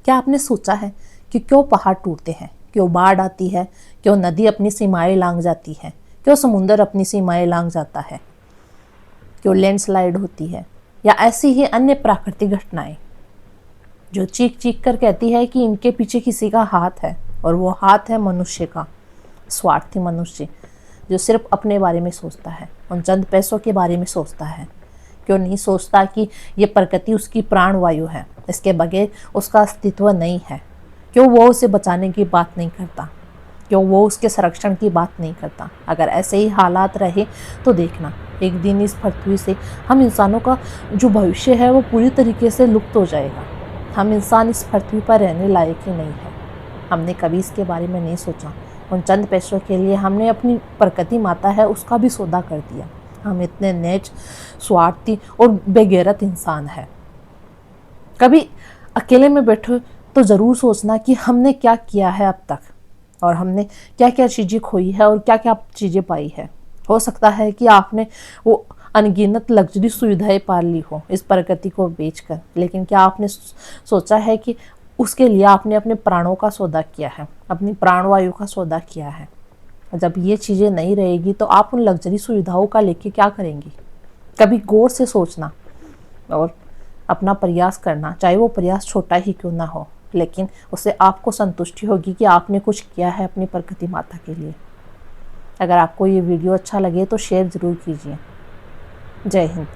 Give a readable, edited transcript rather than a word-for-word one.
क्या आपने सोचा है कि क्यों पहाड़ टूटते हैं, क्यों बाढ़ आती है, क्यों नदी अपनी सीमाएं लांघ जाती है, क्यों समुंदर अपनी सीमाएं लांघ जाता है, क्यों लैंडस्लाइड होती है, या ऐसी ही अन्य प्राकृतिक घटनाएं जो चीख चीख कर कहती है कि इनके पीछे किसी का हाथ है, और वो हाथ है मनुष्य का, स्वार्थी मनुष्य जो सिर्फ अपने बारे में सोचता है, उन चंद पैसों के बारे में सोचता है। क्यों नहीं सोचता कि ये प्रकृति उसकी प्राण वायु है, इसके बगैर उसका अस्तित्व नहीं है। क्यों वो उसे बचाने की बात नहीं करता, क्यों वो उसके संरक्षण की बात नहीं करता। अगर ऐसे ही हालात रहे तो देखना, एक दिन इस पृथ्वी से हम इंसानों का जो भविष्य है वो पूरी तरीके से लुप्त हो जाएगा। हम इंसान इस पृथ्वी पर रहने लायक ही नहीं है। हमने कभी इसके बारे में नहीं सोचा। उन चंद पैसों के लिए हमने अपनी प्रकृति माता है उसका भी सौदा कर दिया। हम इतने नीच, स्वार्थी और बेगैरत इंसान है। कभी अकेले में बैठो तो ज़रूर सोचना कि हमने क्या किया है अब तक, और हमने क्या क्या चीज़ें खोई है और क्या क्या चीज़ें पाई है। हो सकता है कि आपने वो अनगिनत लग्जरी सुविधाएं पा ली हो इस प्रकृति को बेचकर, लेकिन क्या आपने सोचा है कि उसके लिए आपने अपने प्राणों का सौदा किया है, अपनी प्राणवायु का सौदा किया है। जब ये चीज़ें नहीं रहेगी तो आप उन लग्जरी सुविधाओं का लेके क्या करेंगी। कभी गौर से सोचना और अपना प्रयास करना, चाहे वो प्रयास छोटा ही क्यों ना हो, लेकिन उससे आपको संतुष्टि होगी कि आपने कुछ किया है अपनी प्रकृति माता के लिए। अगर आपको ये वीडियो अच्छा लगे तो शेयर ज़रूर कीजिए। जय हिंद।